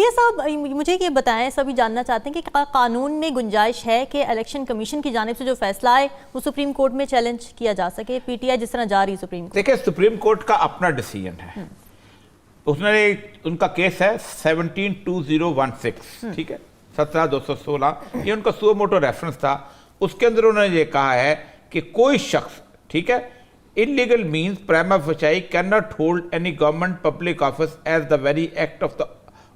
ریا صاحب مجھے یہ بتائیں، سبھی جاننا چاہتے ہیں کہ قانون میں گنجائش ہے کہ الیکشن کمیشن کی جانب سے جو فیصلہ ہے وہ سپریم کورٹ میں چیلنج کیا جا سکے؟ پی ٹی آئی جس طرح جا رہی سپریم کورٹ، دیکھیں سپریم کورٹ کا اپنا ڈیسیجن ہے، اس نے ان کا کیس ہے 17-2016، ٹھیک ہے، 17-216، یہ ان کا سو موٹو ریفرنس تھا. اس کے اندر انہوں نے یہ کہا ہے کہ کوئی شخص، ٹھیک ہے، illegal means prima facie cannot hold any government public office as the very act of the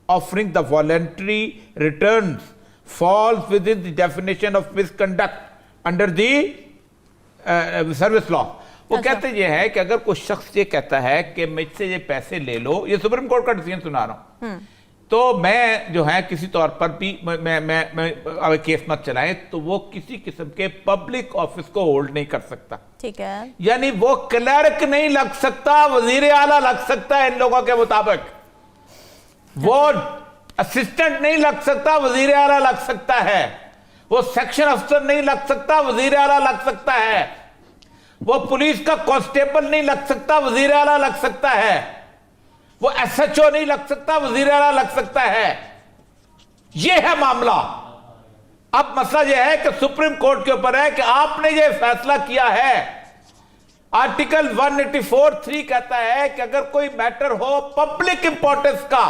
offering the voluntary returns falls within the definition of misconduct under the service law. وہ کہتے یہ ہے کہ اگر کوئی شخص یہ کہتا ہے کہ مجھ سے یہ پیسے لے لو، یہ سپریم کورٹ کا ڈیسیژن سنا رہا ہوں، تو میں جو ہے کسی طور پر بھی میں کیس مت چلائیں، تو وہ کسی قسم کے پبلک آفس کو ہولڈ نہیں کر سکتا. ٹھیک ہے، یعنی وہ کلرک نہیں لگ سکتا، وزیر اعلیٰ لگ سکتا ہے ان لوگوں کے مطابق، وہ اسسٹنٹ نہیں لگ سکتا، وزیر اعلیٰ لگ سکتا ہے، وہ سیکشن افسر نہیں لگ سکتا، وزیر اعلیٰ لگ سکتا ہے، وہ پولیس کا کانسٹیبل نہیں لگ سکتا، وزیر اعلیٰ لگ سکتا ہے، وہ ایس ایچ او نہیں لگ سکتا، وزیر اعلیٰ لگ سکتا ہے. یہ ہے معاملہ. اب مسئلہ یہ ہے کہ سپریم کورٹ کے اوپر ہے کہ آپ نے یہ فیصلہ کیا ہے. آرٹیکل 184(3) کہتا ہے کہ اگر کوئی میٹر ہو پبلک امپورٹنس کا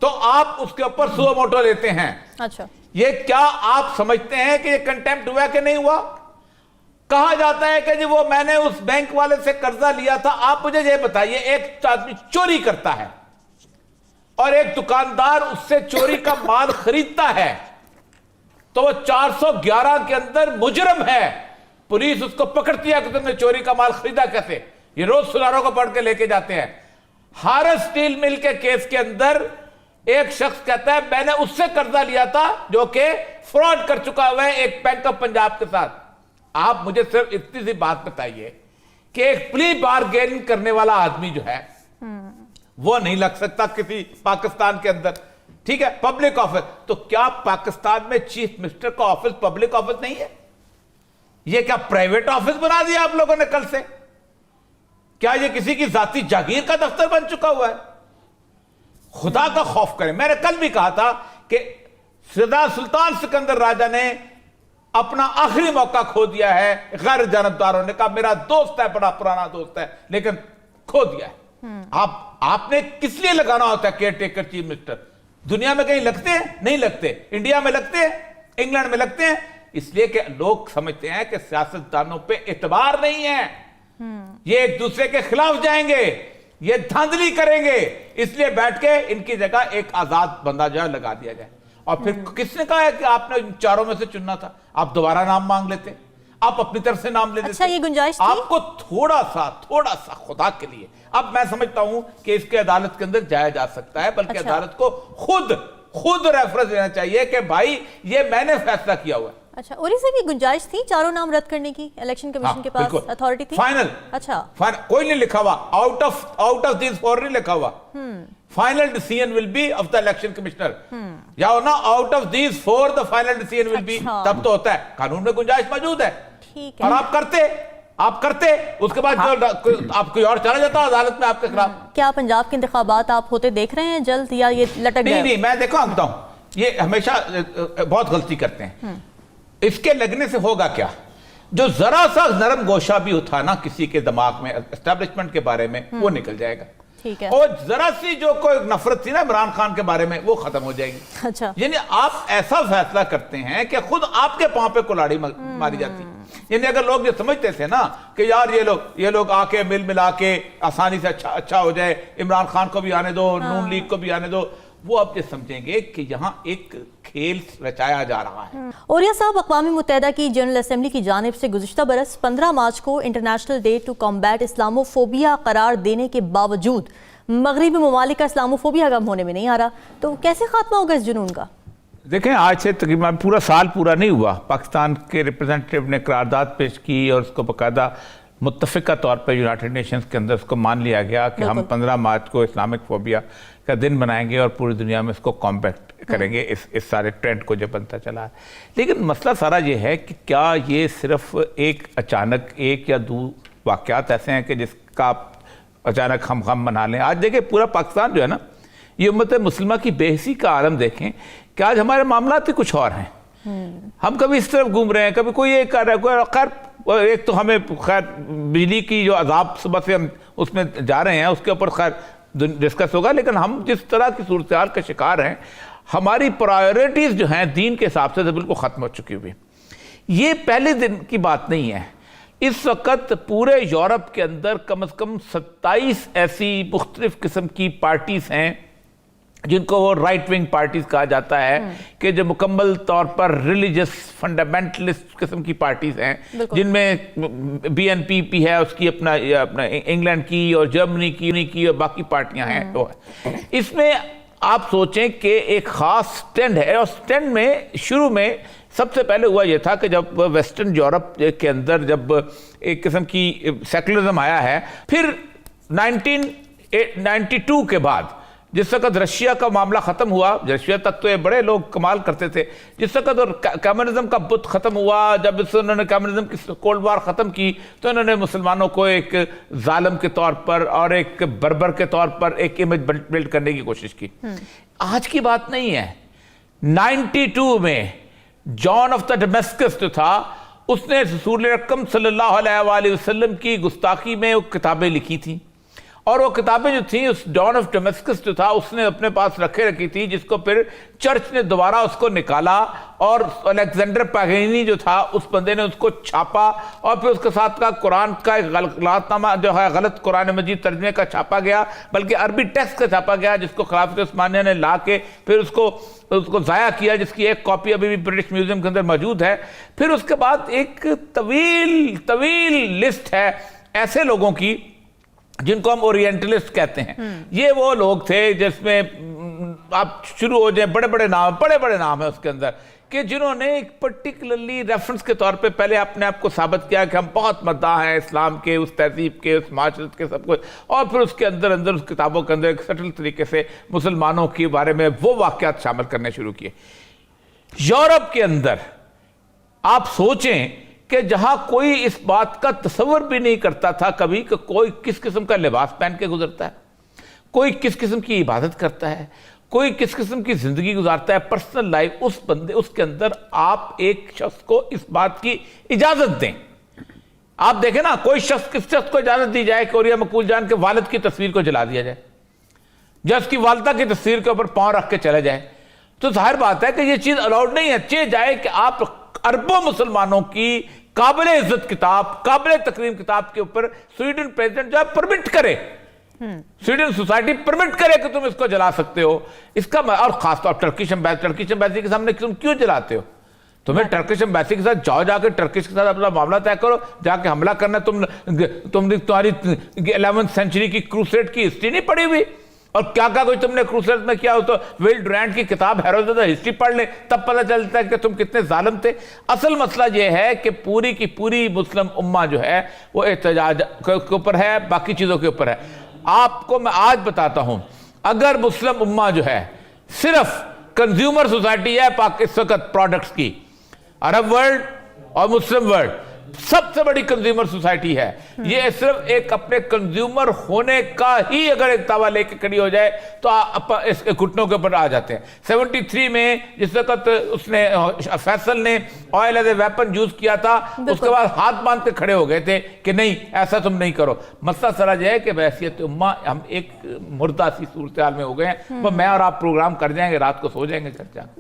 تو آپ اس کے اوپر سو موٹو لیتے ہیں. اچھا، یہ کیا آپ سمجھتے ہیں کہ یہ کنٹیمپٹ ہوا کہ نہیں ہوا؟ کہا جاتا ہے کہ جی وہ میں نے اس بینک والے سے قرضہ لیا تھا. آپ مجھے یہ بتائیے، ایک آدمی چوری کرتا ہے اور ایک دکاندار اس سے چوری کا مال خریدتا ہے، تو وہ 411 کے اندر مجرم ہے. پولیس اس کو پکڑتی ہے کہ تم نے چوری کا مال خریدا کیسے. یہ روز سناروں کو پڑھ کے لے کے جاتے ہیں. ہارس اسٹیل مل کے کیس کے اندر ایک شخص کہتا ہے میں نے اس سے قرضہ لیا تھا جو کہ فراڈ کر چکا ہوا ہے ایک بینک آف پنجاب کے ساتھ. آپ مجھے صرف اتنی سی بات بتائیے کہ ایک پلی بارگیننگ کرنے والا آدمی جو ہے وہ نہیں لگ سکتا کسی پاکستان کے اندر، ٹھیک ہے، پبلک آفس. تو کیا پاکستان میں چیف منسٹر کا آفس پبلک آفس نہیں ہے؟ یہ کیا پرائیویٹ آفس بنا دیا آپ لوگوں نے کل سے؟ کیا یہ کسی کی ذاتی جاگیر کا دفتر بن چکا ہوا ہے؟ خدا کا خوف کریں. میں نے کل بھی کہا تھا کہ سردار سلطان سکندر راجہ نے اپنا آخری موقع کھو دیا ہے. غیر جانبداروں نے کہا میرا دوست ہے، بڑا پرانا دوست ہے، لیکن کھو دیا ہے. آپ نے کس لیے لگانا ہوتا ہے کیئر ٹیکر چیف منسٹر؟ دنیا میں کہیں لگتے ہیں؟ نہیں لگتے. انڈیا میں لگتے ہیں، انگلینڈ میں لگتے ہیں. اس لیے کہ لوگ سمجھتے ہیں کہ سیاستدانوں پہ اعتبار نہیں ہے، یہ ایک دوسرے کے خلاف جائیں گے، یہ دھاندلی کریں گے، اس لیے بیٹھ کے ان کی جگہ ایک آزاد بندہ جو ہے لگا دیا جائے. اور پھر کس نے کہا ہے کہ آپ نے ان چاروں میں سے چننا تھا؟ آپ دوبارہ نام مانگ لیتے، آپ اپنی طرف سے نام لے دیتے. اچھا، یہ گنجائش تھی آپ کو تھوڑا سا خدا کے لیے. اب میں سمجھتا ہوں کہ اس کے عدالت کے اندر جایا جا سکتا ہے، بلکہ عدالت کو خود ریفرنس دینا چاہیے کہ بھائی یہ میں نے فیصلہ کیا ہوا ہے. اچھا، اور اسے بھی گنجائش تھی چاروں نام رد کرنے کی؟ الیکشن کمیشن کے پاس اتھارٹی تھی؟ فائنل. اچھا، کوئی نہیں لکھا ہوا آؤٹ آف دیز فور نہیں لکھا ہوا. Final decision will be of the election commissioner. یا ہونا out of these four the final decision will be, تب تو ہوتا ہے. قانون میں گنجائش موجود ہے. ٹھیک ہے، اور آپ کرتے اس کے بعد آپ کوئی اور چلا جاتا عدالت میں آپ کے خلاف. کیا پنجاب کے انتخابات آپ ہوتے دیکھ رہے ہیں جلد، یا یہ لٹک گئے؟ نہیں، میں دیکھو آپ بتاؤں، یہ ہمیشہ بہت غلطی کرتے ہیں. اس کے لگنے سے ہوگا کیا؟ جو ذرا سا نرم گوشہ بھی تھا نا کسی کے دماغ میں اسٹیبلشمنٹ کے بارے میں، وہ نکل جائے گا. ٹھیک ہے، اور ذرا سی جو کوئی نفرت تھی نا عمران خان کے بارے میں، وہ ختم ہو جائے گی. اچھا، یعنی آپ ایسا فیصلہ کرتے ہیں کہ خود آپ کے پاؤں پہ کلاڑی ماری جاتی. یعنی اگر لوگ یہ سمجھتے تھے نا کہ یار یہ لوگ آ کے ملا کے آسانی سے اچھا ہو جائے، عمران خان کو بھی آنے دو، نون لیگ کو بھی آنے دو، وہ اب یہ سمجھیں گے کہ یہاں ایک کھیل رچایا جا رہا ہے. اوریا صاحب، اقوام متحدہ کی جنرل اسمبلی کی جانب سے گزشتہ برس 15 مارچ کو international day to combat Islamophobia قرار دینے کے باوجود مغربی ممالک کا اسلاموفوبیا کم ہونے میں نہیں آ رہا، تو کیسے خاتمہ ہوگا اس جنون کا؟ دیکھیں، آج سے تقریباً پورا سال پورا نہیں ہوا، پاکستان کے ریپرزینٹیو نے قرارداد پیش کی اور اس کو باقاعدہ متفقہ طور پہ یونائٹڈ نیشنز کے اندر اس کو مان لیا گیا کہ ہم 15 مارچ کو اسلامک فوبیا کا دن بنائیں گے اور پوری دنیا میں اس کو کمبیٹ کریں گے، اس سارے ٹرینڈ کو جو بنتا چلا ہے. لیکن مسئلہ سارا یہ ہے کہ کیا یہ صرف ایک اچانک ایک یا دو واقعات ایسے ہیں کہ جس کا اچانک ہم غم منا لیں؟ آج دیکھیں پورا پاکستان جو ہے نا، یہ امت مسلمہ کی بے حسی کا عالم دیکھیں کہ آج ہمارے معاملات ہی کچھ اور ہیں. ہم کبھی اس طرف گھوم رہے ہیں, کبھی کوئی یہ کر رہا ہے. خیر ایک تو ہمیں خیر بجلی کی جو عذاب صبح سے ہم اس میں جا رہے ہیں اس کے اوپر خیر ڈسکس ہوگا, لیکن ہم جس طرح کی صورتحال کا شکار ہیں, ہماری پرائیورٹیز جو ہیں دین کے حساب سے بالکل ختم ہو چکی ہوئی. یہ پہلے دن کی بات نہیں ہے. اس وقت پورے یورپ کے اندر کم از کم 27 ایسی مختلف قسم کی پارٹیز ہیں جن کو وہ رائٹ ونگ پارٹیز کہا جاتا ہے, کہ جو مکمل طور پر ریلیجس فنڈامنٹلسٹ قسم کی پارٹیز ہیں, جن میں BNP ہے, اس کی اپنا انگلینڈ کی اور جرمنی کی اور باقی پارٹیاں ہیں. اس میں آپ سوچیں کہ ایک خاص سٹینڈ ہے, اور سٹینڈ میں شروع میں سب سے پہلے ہوا یہ تھا کہ جب ویسٹرن یورپ کے اندر جب ایک قسم کی سیکولرزم آیا ہے, پھر 1992 کے بعد جس وقت رشیا کا معاملہ ختم ہوا, رشیا تک تو یہ بڑے لوگ کمال کرتے تھے, جس وقت اور کمیونزم کا بت ختم ہوا, جب انہوں نے کمیونزم کی کولڈ وار ختم کی تو انہوں نے مسلمانوں کو ایک ظالم کے طور پر اور ایک بربر کے طور پر ایک امیج بلڈ کرنے کی کوشش کی. آج کی بات نہیں ہے. 92 میں جان آف دا ڈیمسکس جو تھا, اس نے رسول اکرم صلی اللہ علیہ وآلہ وسلم کی گستاخی میں وہ کتابیں لکھی تھیں, اور وہ کتابیں جو تھیں اس جان آف ڈیمسکس جو تھا اس نے اپنے پاس رکھی تھی, جس کو پھر چرچ نے دوبارہ اس کو نکالا, اور الیگزینڈر پاگینی جو تھا اس بندے نے اس کو چھاپا, اور پھر اس کے ساتھ کا قرآن کا ایک غلط نامہ جو ہے غلط قرآن مجید ترجمے کا چھاپا گیا, بلکہ عربی ٹیکسٹ کا چھاپا گیا, جس کو خلافت عثمانیہ نے لا کے پھر اس کو ضائع کیا, جس کی ایک کاپی ابھی بھی برٹش میوزیم کے اندر موجود ہے. پھر اس کے بعد ایک طویل لسٹ ہے ایسے لوگوں کی جن کو ہم اورینٹلسٹ کہتے ہیں. یہ وہ لوگ تھے جس میں آپ شروع ہو جائیں, بڑے نام ہیں اس کے اندر, کہ جنہوں نے ایک پرٹیکولرلی ریفرنس کے طور پہ پہلے اپنے آپ کو ثابت کیا کہ ہم بہت مداح ہیں اسلام کے, اس تہذیب کے, اس معاشرت کے, سب کچھ, اور پھر اس کے اندر اس کتابوں کے اندر ایک سٹل طریقے سے مسلمانوں کے بارے میں وہ واقعات شامل کرنے شروع کیے. یورپ کے اندر آپ سوچیں کہ جہاں کوئی اس بات کا تصور بھی نہیں کرتا تھا کبھی کہ کوئی کس قسم کا لباس پہن کے گزرتا ہے, کوئی کس قسم کی عبادت کرتا ہے, کوئی کس قسم کی زندگی گزارتا ہے, پرسنل لائف, اس کے اندر آپ ایک شخص کو اس بات کی اجازت دیں. آپ دیکھیں نا, کوئی شخص کس شخص کو اجازت دی جائے کہ اوریا مقبول جان کے والد کی تصویر کو جلا دیا جائے, یا اس کی والدہ کی تصویر کے اوپر پاؤں رکھ کے چلے جائے, تو ظاہر بات ہے کہ یہ چیز الاؤڈ نہیں ہے. چاہے جائے کہ آپ اربوں مسلمانوں کی قابل عزت کتاب, قابل تکریم کتاب کے اوپر سویڈن پریزیڈنٹ جو ہے پرمٹ کرے, سویڈن سوسائٹی پرمٹ کرے کہ تم اس کو جلا سکتے ہو. اس کا اور خاص طور ٹرکش ایمبیسی کے سامنے تم کیوں جلاتے ہو؟ تمہیں ٹرکش ایمبیسی کے ساتھ جا کے ٹرکش کے ساتھ اپنا معاملہ طے کرو, جا کے حملہ کرنا. تمہاری 11th سینچری کی کروسیڈ کی ہسٹری نہیں پڑھی ہوئی, اور کیا کوئی تم نے کروسیڈ میں کیا ہو تو ویل ڈورانٹ کی کتاب ہیروز آف دا ہسٹری پڑھ لیں, تب پتہ چلتا ہے کہ تم کتنے ظالم تھے. اصل مسئلہ یہ ہے کہ پوری کی پوری مسلم امہ جو ہے وہ احتجاج کے اوپر ہے, باقی چیزوں کے اوپر ہے. آپ کو میں آج بتاتا ہوں, اگر مسلم امہ جو ہے صرف کنزیومر سوسائٹی ہے اس وقت پروڈکٹس کی, عرب ورلڈ اور مسلم ورلڈ سب سے بڑی کنزیومر سوسائٹی ہے, یہ صرف ایک اپنے کنزیومر ہونے کا ہی اگر ایک دعویٰ لے کے کھڑی ہو جائے تو اس گھٹنوں کے اوپر آ جاتے ہیں. 73 میں جس وقت اس نے فیصل نے oil as a weapon use کیا تھا, اس کے بعد ہاتھ باندھ کے کھڑے ہو گئے تھے کہ نہیں ایسا تم نہیں کرو. مسئلہ سرا یہ ہے کہ بحیثیت امہ ہم ایک مردہ سی صورتحال میں ہو گئے ہیں. میں اور آپ پروگرام کر جائیں گے, رات کو سو جائیں گے گھر جا کے.